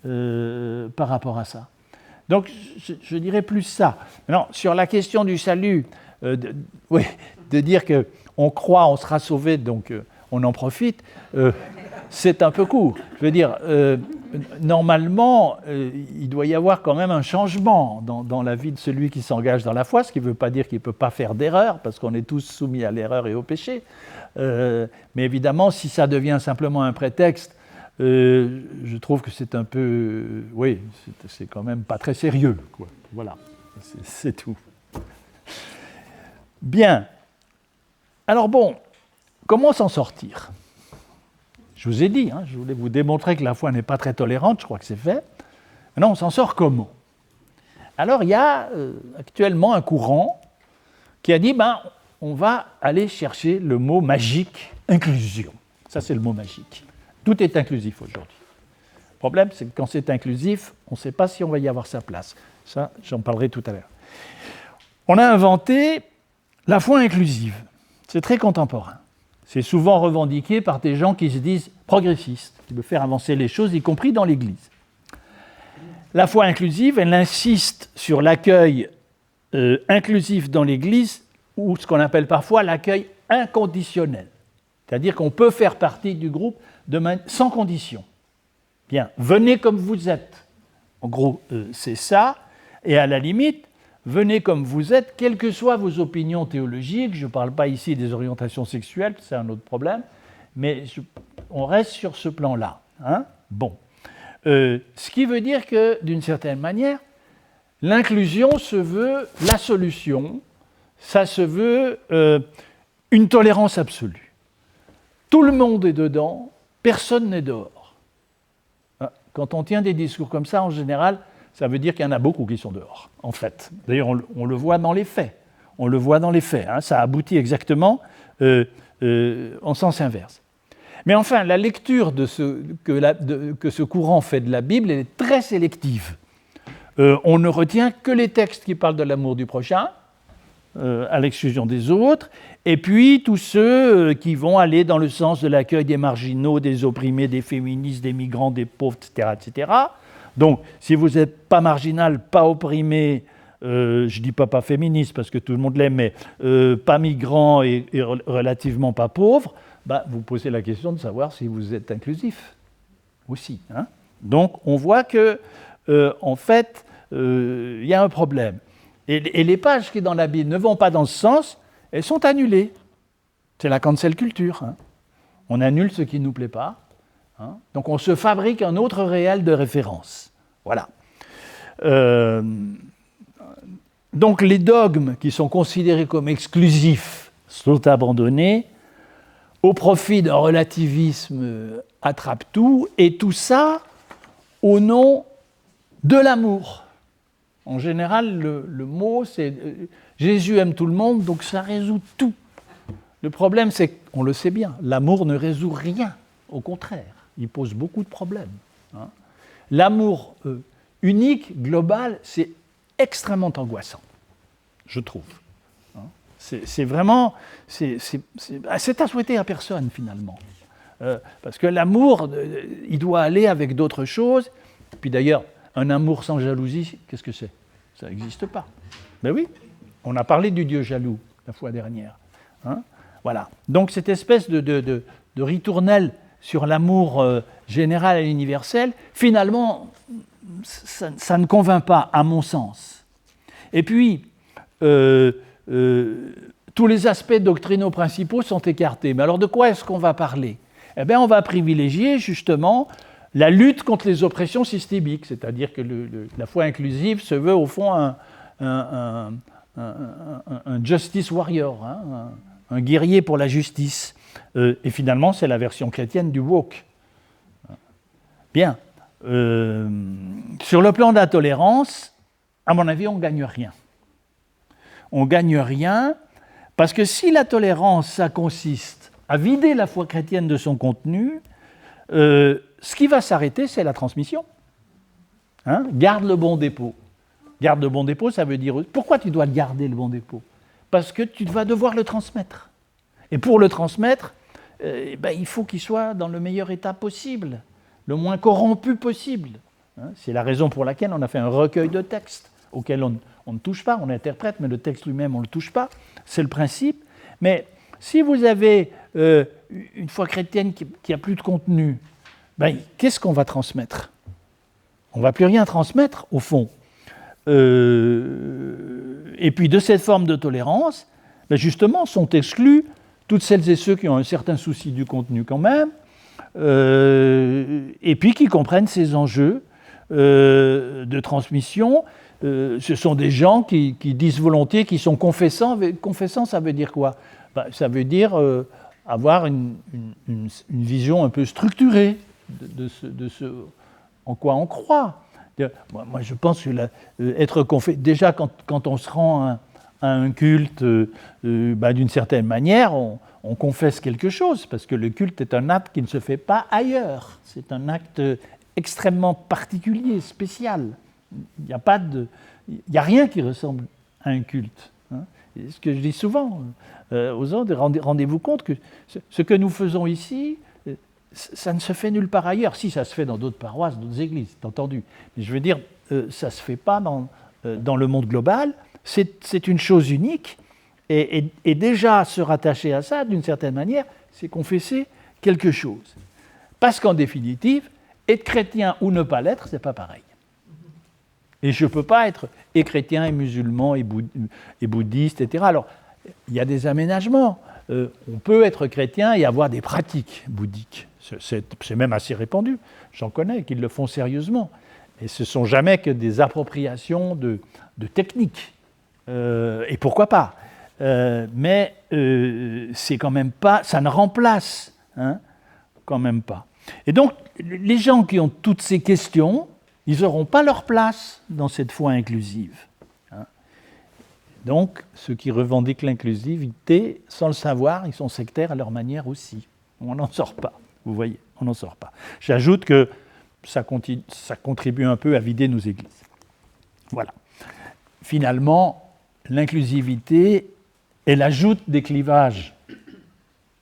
par rapport à ça. Donc, je dirais plus ça. Maintenant, sur la question du salut, de dire qu'on croit, on sera sauvé, donc on en profite, c'est un peu court. Je veux dire, normalement, il doit y avoir quand même un changement dans la vie de celui qui s'engage dans la foi, ce qui ne veut pas dire qu'il ne peut pas faire d'erreur, parce qu'on est tous soumis à l'erreur et au péché. Mais évidemment, si ça devient simplement un prétexte, je trouve que c'est un peu... oui, c'est quand même pas très sérieux, quoi. Voilà, c'est tout. Bien. Alors bon, comment s'en sortir ? Je vous ai dit, je voulais vous démontrer que la foi n'est pas très tolérante, je crois que c'est fait. Maintenant, on s'en sort comment ? Alors, il y a actuellement un courant qui a dit, on va aller chercher le mot magique, inclusion. Ça, c'est le mot magique. Tout est inclusif aujourd'hui. Le problème, c'est que quand c'est inclusif, on ne sait pas si on va y avoir sa place. Ça, j'en parlerai tout à l'heure. On a inventé la foi inclusive. C'est très contemporain. C'est souvent revendiqué par des gens qui se disent progressistes, qui veulent faire avancer les choses, y compris dans l'Église. La foi inclusive, elle insiste sur l'accueil inclusif dans l'Église, ou ce qu'on appelle parfois l'accueil inconditionnel. C'est-à-dire qu'on peut faire partie du groupe sans condition. Bien, venez comme vous êtes. En gros, c'est ça. Et à la limite, venez comme vous êtes, quelles que soient vos opinions théologiques. Je ne parle pas ici des orientations sexuelles, c'est un autre problème, mais on reste sur ce plan-là. Hein? Bon. Ce qui veut dire que, d'une certaine manière, l'inclusion se veut la solution, ça se veut une tolérance absolue. Tout le monde est dedans, personne n'est dehors. Quand on tient des discours comme ça, en général, ça veut dire qu'il y en a beaucoup qui sont dehors, en fait. D'ailleurs, on le voit dans les faits. On le voit dans les faits. Hein. Ça aboutit exactement en sens inverse. Mais enfin, la lecture que ce courant fait de la Bible est très sélective. On ne retient que les textes qui parlent de l'amour du prochain, à l'exclusion des autres, et puis tous ceux qui vont aller dans le sens de l'accueil des marginaux, des opprimés, des féministes, des migrants, des pauvres, etc., etc. Donc, si vous n'êtes pas marginal, pas opprimé, je ne dis pas féministe parce que tout le monde l'aime, mais pas migrant et relativement pas pauvre, vous posez la question de savoir si vous êtes inclusif aussi. Hein. Donc, on voit que, en fait, il y a un problème. Et les pages qui dans la Bible ne vont pas dans ce sens, elles sont annulées. C'est la cancel culture. Hein. On annule ce qui ne nous plaît pas. Hein. Donc on se fabrique un autre réel de référence. Voilà. Donc les dogmes qui sont considérés comme exclusifs sont abandonnés au profit d'un relativisme attrape-tout, et tout ça au nom de l'amour. En général, le mot, c'est Jésus aime tout le monde, donc ça résout tout. Le problème, c'est qu'on le sait bien, l'amour ne résout rien, au contraire, il pose beaucoup de problèmes. Hein. L'amour unique, global, c'est extrêmement angoissant, je trouve. Hein. C'est vraiment, c'est à souhaiter à personne finalement. Parce que l'amour, il doit aller avec d'autres choses. Puis d'ailleurs, un amour sans jalousie, qu'est-ce que c'est? Ça n'existe pas. Ben oui, on a parlé du Dieu jaloux la fois dernière. Hein, voilà. Donc cette espèce de ritournelle sur l'amour général et universel, finalement, ça ne convainc pas, à mon sens. Et puis, tous les aspects doctrinaux principaux sont écartés. Mais alors de quoi est-ce qu'on va parler? Eh bien, on va privilégier justement la lutte contre les oppressions systémiques, c'est-à-dire que la foi inclusive se veut au fond un justice warrior, hein, un guerrier pour la justice. Et finalement, c'est la version chrétienne du woke. Bien. Sur le plan de la tolérance, à mon avis, on ne gagne rien. On ne gagne rien parce que si la tolérance, ça consiste à vider la foi chrétienne de son contenu, ce qui va s'arrêter, c'est la transmission. Hein? Garde le bon dépôt. Garde le bon dépôt, ça veut dire... Pourquoi tu dois garder le bon dépôt? Parce que tu vas devoir le transmettre. Et pour le transmettre, il faut qu'il soit dans le meilleur état possible, le moins corrompu possible. Hein? C'est la raison pour laquelle on a fait un recueil de textes auquel on ne touche pas, on interprète, mais le texte lui-même, on ne le touche pas. C'est le principe. Mais si vous avez une foi chrétienne qui n'a plus de contenu, qu'est-ce qu'on va transmettre? On ne va plus rien transmettre, au fond. Et puis, de cette forme de tolérance, justement, sont exclus toutes celles et ceux qui ont un certain souci du contenu quand même, et puis qui comprennent ces enjeux de transmission. Ce sont des gens qui disent volontiers, qui sont confessants. Confessants, ça veut dire quoi? Ça veut dire avoir une vision un peu structurée de ce en quoi on croit. Moi, je pense que être déjà quand on se rend à un culte, d'une certaine manière, on confesse quelque chose, parce que le culte est un acte qui ne se fait pas ailleurs. C'est un acte extrêmement particulier, spécial. Il n'y a rien qui ressemble à un culte. Hein. Et ce que je dis souvent aux autres, rendez-vous compte que ce que nous faisons ici, ça ne se fait nulle part ailleurs. Si, ça se fait dans d'autres paroisses, d'autres églises, c'est entendu. Mais je veux dire, ça ne se fait pas dans le monde global, c'est une chose unique, et déjà se rattacher à ça, d'une certaine manière, c'est confesser quelque chose. Parce qu'en définitive, être chrétien ou ne pas l'être, c'est pas pareil. Et je ne peux pas être et chrétien, et musulman, et bouddhiste, etc. Alors, il y a des aménagements. On peut être chrétien et avoir des pratiques bouddhiques. C'est même assez répandu. J'en connais qui le font sérieusement. Et ce ne sont jamais que des appropriations de techniques. Et pourquoi pas. Mais c'est quand même pas... Ça ne remplace, quand même pas. Et donc, les gens qui ont toutes ces questions, ils n'auront pas leur place dans cette foi inclusive. Donc, ceux qui revendiquent l'inclusivité, sans le savoir, ils sont sectaires à leur manière aussi. On n'en sort pas, vous voyez, on n'en sort pas. J'ajoute que ça contribue un peu à vider nos églises. Voilà. Finalement, l'inclusivité, elle ajoute des clivages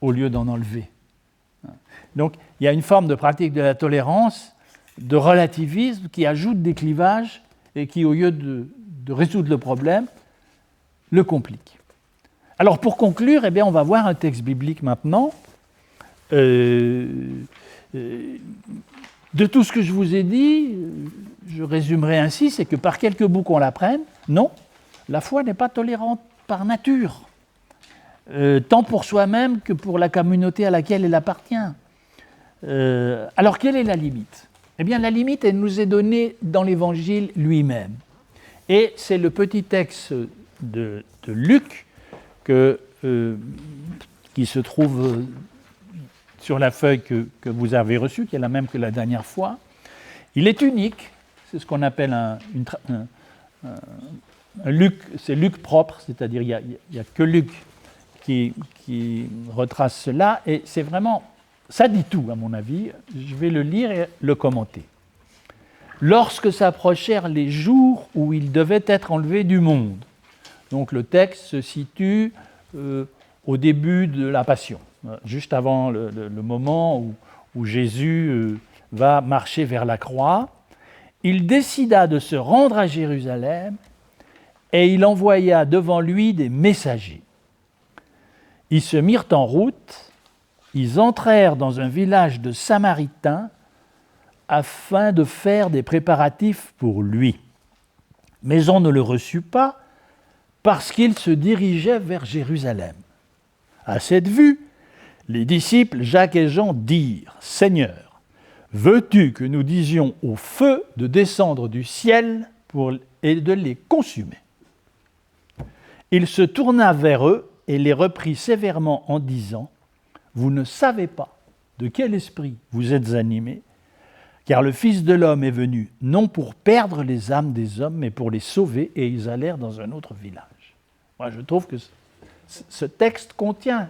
au lieu d'en enlever. Donc, il y a une forme de pratique de la tolérance, de relativisme, qui ajoute des clivages et qui, au lieu de résoudre le problème, le complique. Alors, pour conclure, eh bien, on va voir un texte biblique maintenant. De tout ce que je vous ai dit, je résumerai ainsi, c'est que par quelque bout qu'on l'apprenne, non, la foi n'est pas tolérante par nature, tant pour soi-même que pour la communauté à laquelle elle appartient. Alors, quelle est la limite ? Eh bien, la limite, elle nous est donnée dans l'Évangile lui-même. Et c'est le petit texte de Luc qui se trouve sur la feuille que vous avez reçue, qui est la même que la dernière fois. Il est unique, c'est ce qu'on appelle un Luc, c'est Luc propre, c'est-à-dire il n'y a que Luc qui retrace cela, et c'est vraiment... Ça dit tout, à mon avis. Je vais le lire et le commenter. Lorsque s'approchèrent les jours où il devait être enlevé du monde. Donc le texte se situe au début de la Passion, juste avant le moment où Jésus va marcher vers la croix. Il décida de se rendre à Jérusalem et il envoya devant lui des messagers. Ils se mirent en route. Ils entrèrent dans un village de Samaritains afin de faire des préparatifs pour lui. Mais on ne le reçut pas parce qu'il se dirigeait vers Jérusalem. À cette vue, les disciples Jacques et Jean dirent « Seigneur, veux-tu que nous disions au feu de descendre du ciel et de les consumer ?» Il se tourna vers eux et les reprit sévèrement en disant « Vous ne savez pas de quel esprit vous êtes animés, car le Fils de l'homme est venu non pour perdre les âmes des hommes, mais pour les sauver. » Et ils allèrent dans un autre village. Moi, je trouve que ce texte contient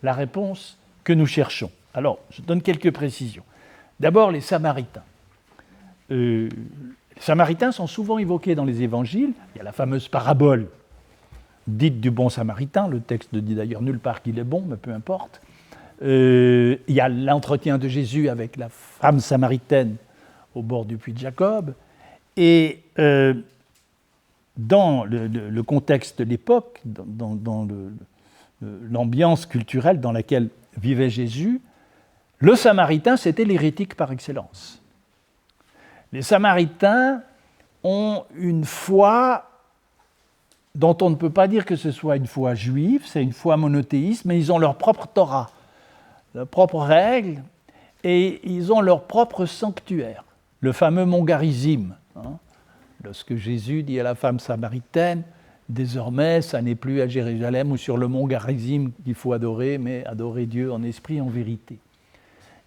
la réponse que nous cherchons. Alors, je donne quelques précisions. D'abord, les Samaritains. Les Samaritains sont souvent évoqués dans les évangiles. Il y a la fameuse parabole dite du bon Samaritain. Le texte ne dit d'ailleurs nulle part qu'il est bon, mais peu importe. Il y a l'entretien de Jésus avec la femme samaritaine au bord du puits de Jacob. Et dans le contexte de l'époque, dans l'ambiance culturelle dans laquelle vivait Jésus, le Samaritain, c'était l'hérétique par excellence. Les Samaritains ont une foi dont on ne peut pas dire que ce soit une foi juive, c'est une foi monothéiste, mais ils ont leur propre Torah, leurs propres règles, et ils ont leur propre sanctuaire, le fameux mont Garizim. Lorsque Jésus dit à la femme samaritaine, désormais, ça n'est plus à Jérusalem ou sur le mont Garizim qu'il faut adorer, mais adorer Dieu en esprit et en vérité.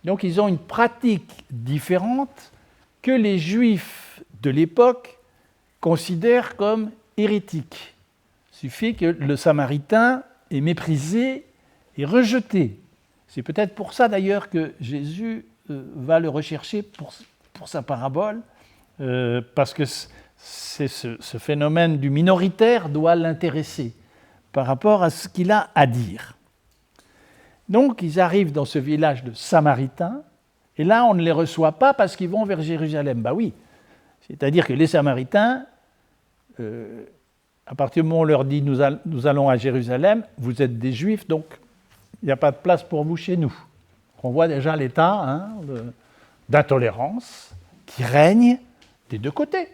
Donc ils ont une pratique différente que les Juifs de l'époque considèrent comme hérétique. Il suffit que le Samaritain est méprisé et rejeté. C'est peut-être pour ça d'ailleurs que Jésus va le rechercher pour sa parabole, parce que ce phénomène du minoritaire doit l'intéresser par rapport à ce qu'il a à dire. Donc ils arrivent dans ce village de Samaritains, et là on ne les reçoit pas parce qu'ils vont vers Jérusalem. Ben oui, c'est-à-dire que les Samaritains à partir du moment où on leur dit nous allons à Jérusalem, vous êtes des Juifs, donc il n'y a pas de place pour vous chez nous. On voit déjà l'état d'intolérance qui règne des deux côtés.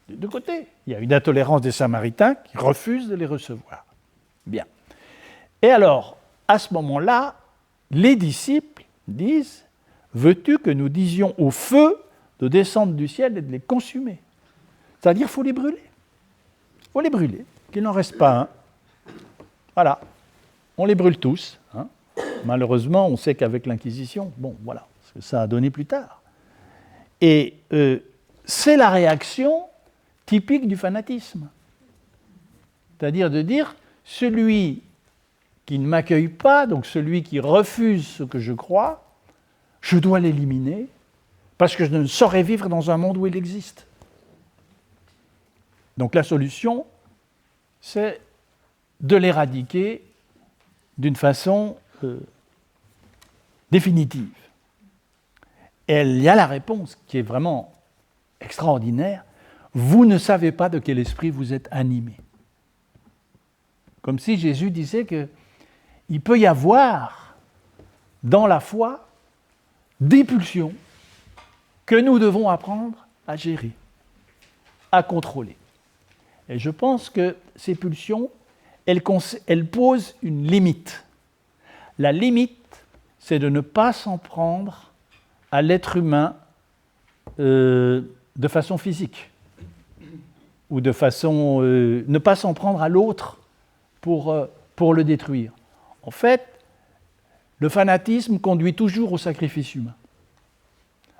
Des deux côtés. Il y a une intolérance des Samaritains qui refusent de les recevoir. Bien. Et alors, à ce moment-là, les disciples disent « Veux-tu que nous disions au feu de descendre du ciel et de les consumer ?» C'est-à-dire qu'il faut les brûler. Il faut les brûler, qu'il n'en reste pas un. Voilà. On les brûle tous. Hein. Malheureusement, on sait qu'avec l'Inquisition, bon, voilà, ce que ça a donné plus tard. Et c'est la réaction typique du fanatisme. C'est-à-dire de dire, celui qui ne m'accueille pas, donc celui qui refuse ce que je crois, je dois l'éliminer, parce que je ne saurais vivre dans un monde où il existe. Donc la solution, c'est de l'éradiquer d'une façon définitive. Et il y a la réponse qui est vraiment extraordinaire. Vous ne savez pas de quel esprit vous êtes animé. Comme si Jésus disait qu'il peut y avoir dans la foi des pulsions que nous devons apprendre à gérer, à contrôler. Et je pense que ces pulsions, elles posent une limite. La limite, c'est de ne pas s'en prendre à l'être humain de façon physique, ou de façon... ne pas s'en prendre à l'autre pour le détruire. En fait, le fanatisme conduit toujours au sacrifice humain.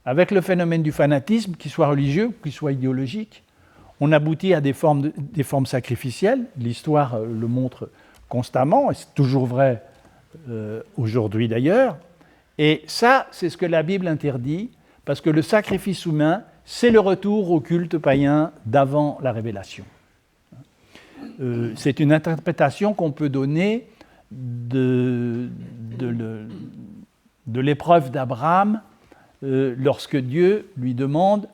Avec le phénomène du fanatisme, qu'il soit religieux, qu'il soit idéologique, on aboutit à des formes sacrificielles. L'histoire le montre constamment, et c'est toujours vrai aujourd'hui d'ailleurs. Et ça, c'est ce que la Bible interdit, parce que le sacrifice humain, c'est le retour au culte païen d'avant la révélation. C'est une interprétation qu'on peut donner de l'épreuve d'Abraham lorsque Dieu lui demande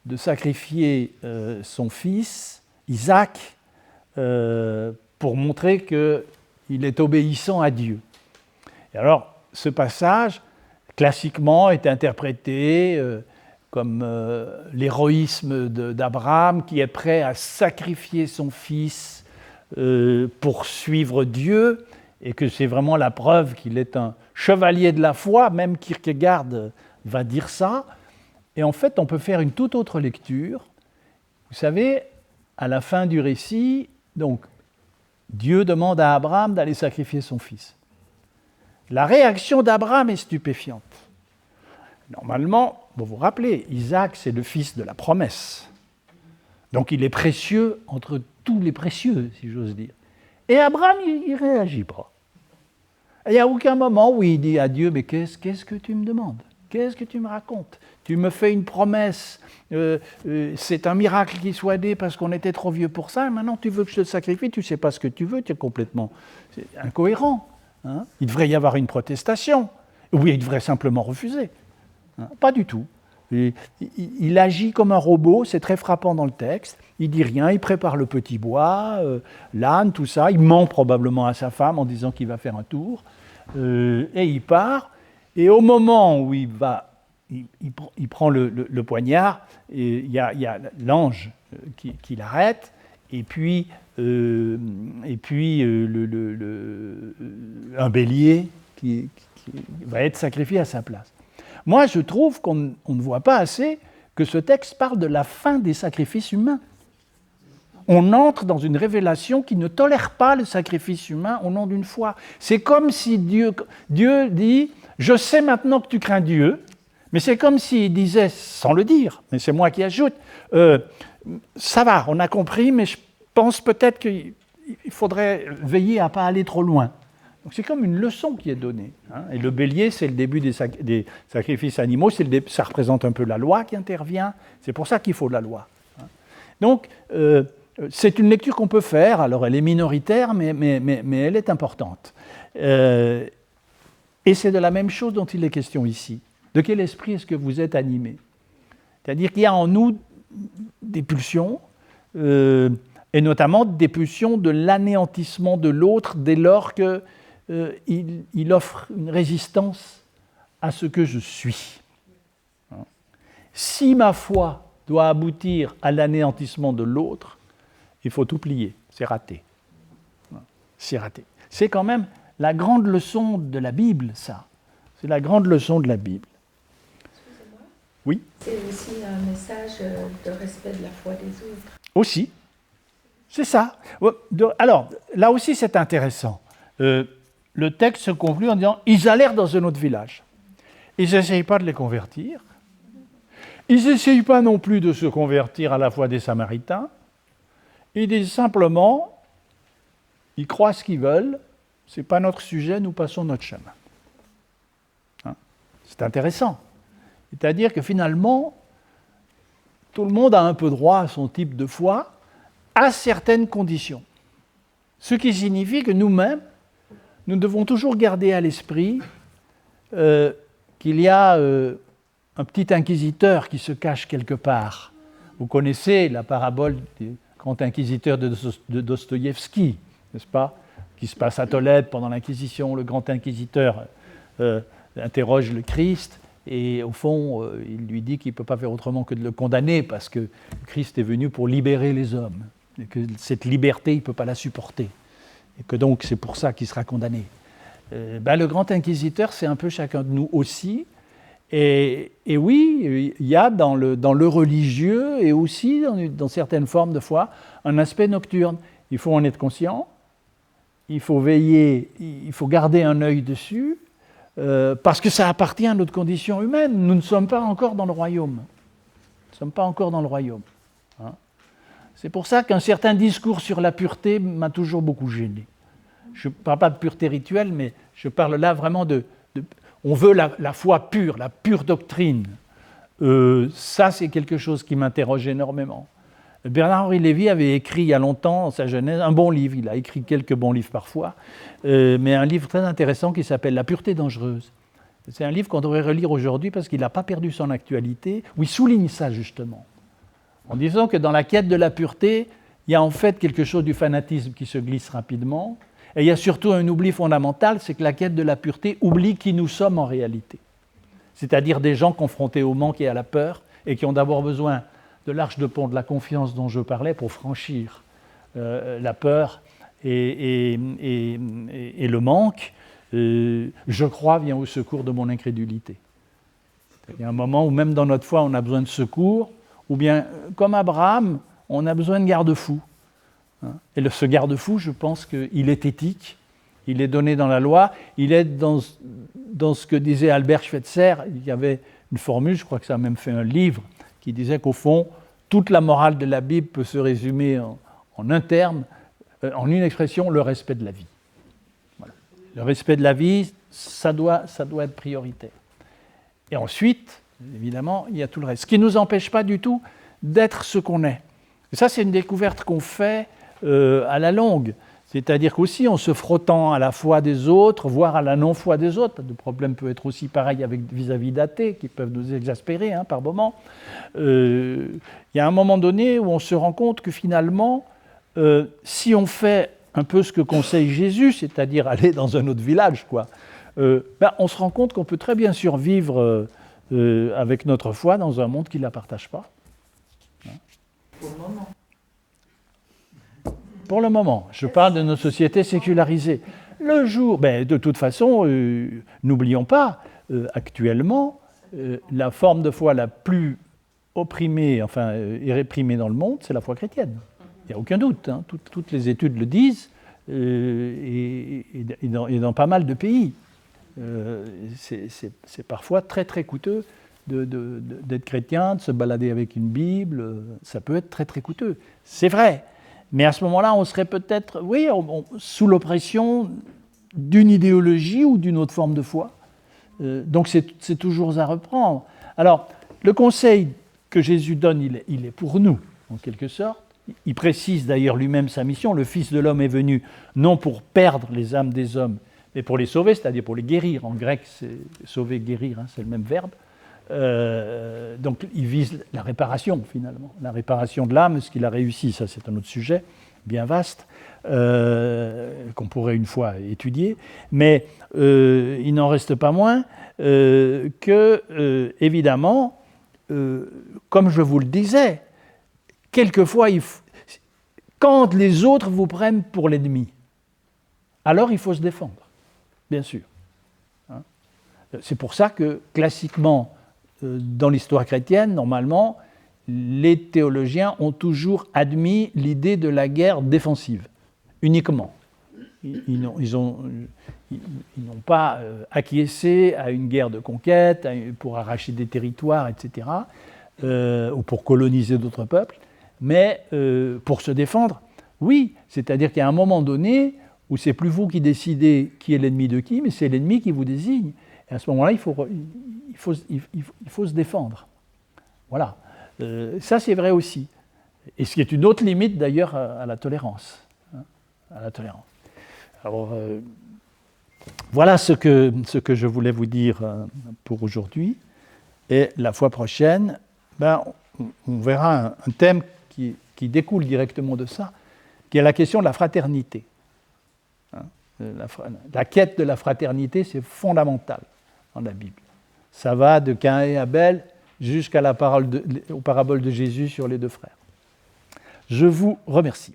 de sacrifier son fils, Isaac, pour montrer qu'il est obéissant à Dieu. Et alors, ce passage, classiquement, est interprété comme l'héroïsme d'Abraham qui est prêt à sacrifier son fils pour suivre Dieu, et que c'est vraiment la preuve qu'il est un chevalier de la foi, même Kierkegaard va dire ça. Et en fait, on peut faire une toute autre lecture. Vous savez, à la fin du récit, donc, Dieu demande à Abraham d'aller sacrifier son fils. La réaction d'Abraham est stupéfiante. Normalement, vous vous rappelez, Isaac, c'est le fils de la promesse. Donc il est précieux entre tous les précieux, si j'ose dire. Et Abraham, il ne réagit pas. Il n'y a aucun moment où il dit à Dieu, mais qu'est-ce que tu me demandes ? Qu'est-ce que tu me racontes ? Tu me fais une promesse, c'est un miracle qui soit né parce qu'on était trop vieux pour ça, et maintenant tu veux que je te sacrifie, tu ne sais pas ce que tu veux, tu es complètement incohérent. Hein ? Il devrait y avoir une protestation, ou il devrait simplement refuser. Hein ? Pas du tout. Il agit comme un robot, c'est très frappant dans le texte, il dit rien, il prépare le petit bois, l'âne, tout ça, il ment probablement à sa femme en disant qu'il va faire un tour, et il part. Et au moment où il prend le poignard, et il y a l'ange qui l'arrête, et puis un bélier qui va être sacrifié à sa place. Moi, je trouve qu'on ne voit pas assez que ce texte parle de la fin des sacrifices humains. On entre dans une révélation qui ne tolère pas le sacrifice humain au nom d'une foi. C'est comme si Dieu dit... Je sais maintenant que tu crains Dieu, mais c'est comme s'il disait, sans le dire, mais c'est moi qui ajoute, ça va, on a compris, mais je pense peut-être qu'il faudrait veiller à ne pas aller trop loin. Donc c'est comme une leçon qui est donnée. Hein. Et le bélier, c'est le début des sacrifices animaux, ça représente un peu la loi qui intervient, c'est pour ça qu'il faut de la loi. Hein. Donc c'est une lecture qu'on peut faire, alors elle est minoritaire, mais elle est importante. Et c'est de la même chose dont il est question ici. De quel esprit est-ce que vous êtes animé ? C'est-à-dire qu'il y a en nous des pulsions, et notamment des pulsions de l'anéantissement de l'autre dès lors qu'il offre une résistance à ce que je suis. Si ma foi doit aboutir à l'anéantissement de l'autre, il faut tout plier, c'est raté. C'est raté. C'est quand même la grande leçon de la Bible, ça. C'est la grande leçon de la Bible. Excusez-moi. Oui. C'est aussi un message de respect de la foi des autres. Aussi. C'est ça. Alors, là aussi, c'est intéressant. Le texte se conclut en disant « Ils allèrent dans un autre village ». Ils n'essayent pas de les convertir. Ils n'essayent pas non plus de se convertir à la foi des Samaritains. Ils disent simplement « Ils croient ce qu'ils veulent, ce n'est pas notre sujet, nous passons notre chemin ». C'est intéressant. C'est-à-dire que finalement, tout le monde a un peu droit à son type de foi, à certaines conditions. Ce qui signifie que nous-mêmes, nous devons toujours garder à l'esprit qu'il y a un petit inquisiteur qui se cache quelque part. Vous connaissez la parabole du grand inquisiteur de Dostoïevski, n'est-ce pas, qui se passe à Tolède pendant l'Inquisition. Le grand inquisiteur interroge le Christ et au fond, il lui dit qu'il ne peut pas faire autrement que de le condamner parce que le Christ est venu pour libérer les hommes et que cette liberté, il ne peut pas la supporter et que donc c'est pour ça qu'il sera condamné. Le grand inquisiteur, c'est un peu chacun de nous aussi. Et oui, il y a dans le religieux et aussi dans certaines formes de foi un aspect nocturne. Il faut en être conscient, il faut veiller, il faut garder un œil dessus, parce que ça appartient à notre condition humaine. Nous ne sommes pas encore dans le royaume. Nous ne sommes pas encore dans le royaume. Hein. C'est pour ça qu'un certain discours sur la pureté m'a toujours beaucoup gêné. Je ne parle pas de pureté rituelle, mais je parle là vraiment on veut la foi pure, la pure doctrine. Ça, c'est quelque chose qui m'interroge énormément. Bernard-Henri Lévy avait écrit il y a longtemps, dans sa jeunesse, un bon livre. Il a écrit quelques bons livres parfois, mais un livre très intéressant qui s'appelle « La pureté dangereuse ». C'est un livre qu'on devrait relire aujourd'hui parce qu'il n'a pas perdu son actualité, où il souligne ça justement, en disant que dans la quête de la pureté, il y a en fait quelque chose du fanatisme qui se glisse rapidement, et il y a surtout un oubli fondamental, c'est que la quête de la pureté oublie qui nous sommes en réalité. C'est-à-dire des gens confrontés au manque et à la peur, et qui ont d'abord besoin de l'arche de pont de la confiance dont je parlais pour franchir la peur et le manque. Je crois vient au secours de mon incrédulité. Il y a un moment où même dans notre foi on a besoin de secours, ou bien comme Abraham, on a besoin de garde-fous. Et ce garde-fou, je pense qu'il est éthique, il est donné dans la loi, il est dans ce que disait Albert Schweitzer. Il y avait une formule, je crois que ça a même fait un livre, qui disait qu'au fond, toute la morale de la Bible peut se résumer en un terme, en une expression, le respect de la vie. Voilà. Le respect de la vie, ça doit être prioritaire. Et ensuite, évidemment, il y a tout le reste. Ce qui ne nous empêche pas du tout d'être ce qu'on est. Et ça, c'est une découverte qu'on fait à la longue. C'est-à-dire qu'aussi, en se frottant à la foi des autres, voire à la non-foi des autres, le problème peut être aussi pareil vis-à-vis d'athées, qui peuvent nous exaspérer par moments, il y a un moment donné où on se rend compte que finalement, si on fait un peu ce que conseille Jésus, c'est-à-dire aller dans un autre village, on se rend compte qu'on peut très bien survivre avec notre foi dans un monde qui ne la partage pas. Pour le moment. Pour le moment, je parle de nos sociétés sécularisées. Le jour, de toute façon, n'oublions pas, actuellement, la forme de foi la plus opprimée, et réprimée dans le monde, c'est la foi chrétienne. Il n'y a aucun doute, toutes les études le disent, et dans pas mal de pays. C'est parfois très très coûteux d'être chrétien, de se balader avec une Bible, ça peut être très très coûteux. C'est vrai. Mais à ce moment-là, on serait peut-être, sous l'oppression d'une idéologie ou d'une autre forme de foi. Donc c'est toujours à reprendre. Alors, le conseil que Jésus donne, il est pour nous, en quelque sorte. Il précise d'ailleurs lui-même sa mission. Le Fils de l'homme est venu non pour perdre les âmes des hommes, mais pour les sauver, c'est-à-dire pour les guérir. En grec, c'est sauver, guérir, c'est le même verbe. Donc il vise la réparation finalement, la réparation de l'âme, ce qu'il a réussi, ça c'est un autre sujet bien vaste, qu'on pourrait une fois étudier, mais il n'en reste pas moins que, évidemment, comme je vous le disais, quelquefois, quand les autres vous prennent pour l'ennemi, alors il faut se défendre, bien sûr. Hein. C'est pour ça que, classiquement, dans l'histoire chrétienne, normalement, les théologiens ont toujours admis l'idée de la guerre défensive, uniquement. Ils n'ont pas acquiescé à une guerre de conquête pour arracher des territoires, etc., ou pour coloniser d'autres peuples, mais pour se défendre, oui, c'est-à-dire qu'il y a un moment donné où c'est plus vous qui décidez qui est l'ennemi de qui, mais c'est l'ennemi qui vous désigne. Et à ce moment-là, il faut se défendre. Voilà. Ça, c'est vrai aussi. Et ce qui est une autre limite, d'ailleurs, à la tolérance. Hein, à la tolérance. Alors, voilà ce que je voulais vous dire pour aujourd'hui. Et la fois prochaine, on verra un thème qui découle directement de ça, qui est la question de la fraternité. Hein, la quête de la fraternité, c'est fondamental dans la Bible. Ça va de Caïn et Abel jusqu'à aux paraboles de Jésus sur les deux frères. Je vous remercie.